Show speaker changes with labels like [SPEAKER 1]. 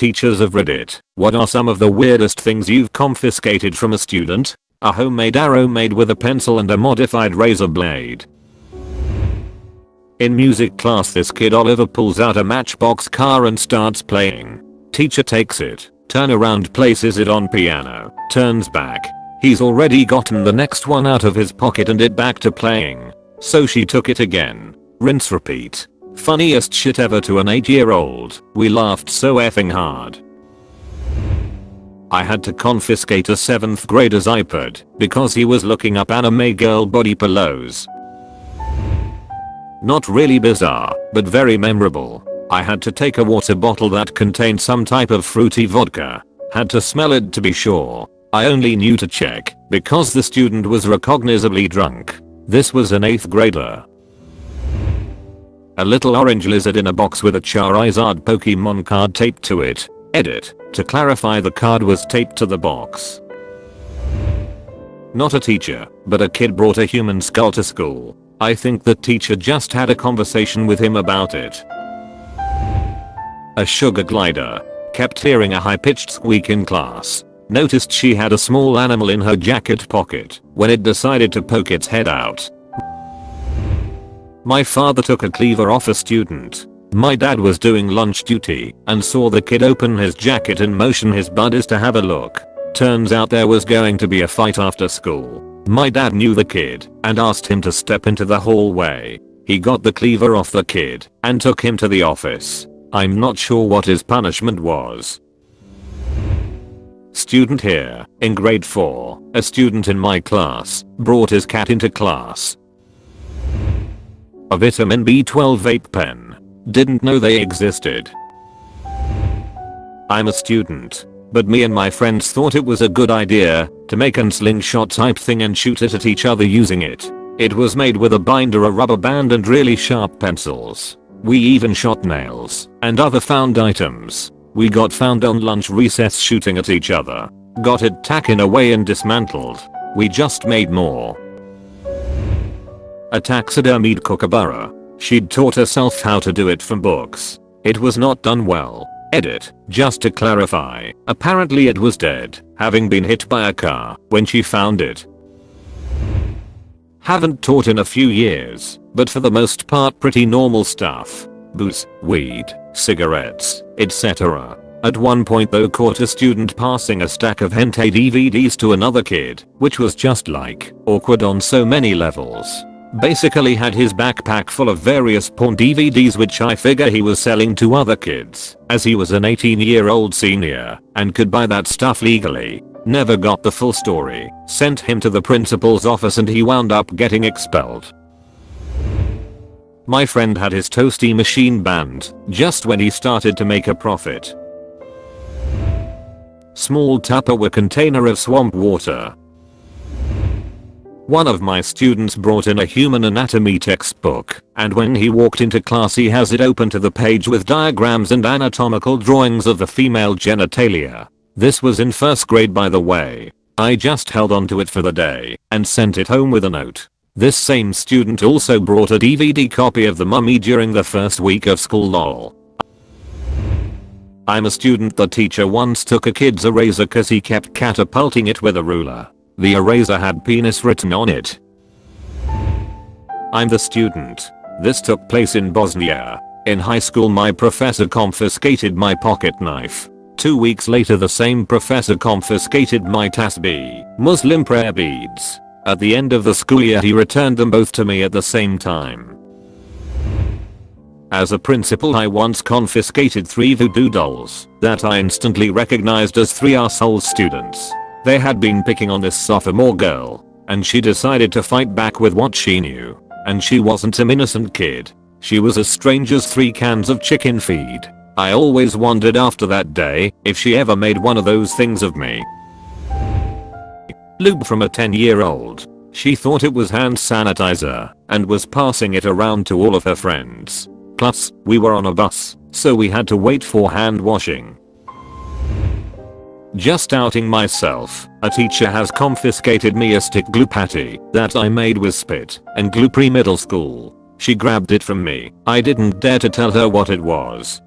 [SPEAKER 1] teachers of Reddit, what are some of the weirdest things you've confiscated from a student? A homemade arrow made with a pencil and a modified razor blade. In music class, this kid Oliver pulls out a Matchbox car and starts playing. Teacher takes it, turn around, places it on piano, turns back. He's already gotten the next one out of his pocket and it back to playing. So she took it again. Rinse repeat. Funniest shit ever to an 8-year-old. We laughed so effing hard. I had to confiscate a 7th grader's iPad because he was looking up anime girl body pillows. Not really bizarre, but very memorable. I had to take a water bottle that contained some type of fruity vodka. Had to smell it to be sure. I only knew to check because the student was recognizably drunk. This was an 8th grader. A little orange lizard in a box with a Charizard Pokemon card taped to it. Edit. To clarify, the card was taped to the box. Not a teacher, but a kid brought a human skull to school. I think the teacher just had a conversation with him about it. A sugar glider. Kept hearing a high-pitched squeak in class. Noticed she had a small animal in her jacket pocket when it decided to poke its head out. My father took a cleaver off a student. My dad was doing lunch duty and saw the kid open his jacket and motion his buddies to have a look. Turns out there was going to be a fight after school. My dad knew the kid and asked him to step into the hallway. He got the cleaver off the kid and took him to the office. I'm not sure what his punishment was. Student here, in grade 4, a student in my class brought his cat into class. A vitamin B12 vape pen. Didn't know they existed. I'm a student, but me and my friends thought it was a good idea to make a slingshot type thing and shoot it at each other using it. It was made with a binder, a rubber band and really sharp pencils. We even shot nails and other found items. We got found on lunch recess shooting at each other. Got it taken away and dismantled. We just made more. A taxidermied kookaburra. She'd taught herself how to do it from books. It was not done well. Edit. Just to clarify, apparently it was dead, having been hit by a car when she found it. Haven't taught in a few years, but for the most part pretty normal stuff. Booze, weed, cigarettes, etc. At one point though, caught a student passing a stack of hentai DVDs to another kid, which was just like awkward on so many levels. Basically had his backpack full of various porn DVDs, which I figure he was selling to other kids, as he was an 18-year-old senior and could buy that stuff legally. Never got the full story. Sent him to the principal's office and he wound up getting expelled. My friend had his toasty machine banned just when he started to make a profit. Small Tupperware container of swamp water. One of my students brought in a human anatomy textbook, and when he walked into class he has it open to the page with diagrams and anatomical drawings of the female genitalia. This was in 1st grade, by the way. I just held onto it for the day and sent it home with a note. This same student also brought a DVD copy of The Mummy during the first week of school, lol. I'm a student. The teacher once took a kid's eraser cause he kept catapulting it with a ruler. The eraser had penis written on it. I'm the student. This took place in Bosnia. In high school my professor confiscated my pocket knife. 2 weeks later the same professor confiscated my tasbih, Muslim prayer beads. At the end of the school year he returned them both to me at the same time. As a principal I once confiscated 3 voodoo dolls that I instantly recognized as 3 arsehole students. They had been picking on this sophomore girl, and she decided to fight back with what she knew. And she wasn't some innocent kid. She was as strange as 3 cans of chicken feed. I always wondered after that day if she ever made one of those things of me. Lube from a 10-year-old. She thought it was hand sanitizer and was passing it around to all of her friends. Plus, we were on a bus, so we had to wait for hand washing. Just outing myself, a teacher has confiscated me a stick glue patty that I made with spit and glue pre-middle school. She grabbed it from me. I didn't dare to tell her what it was.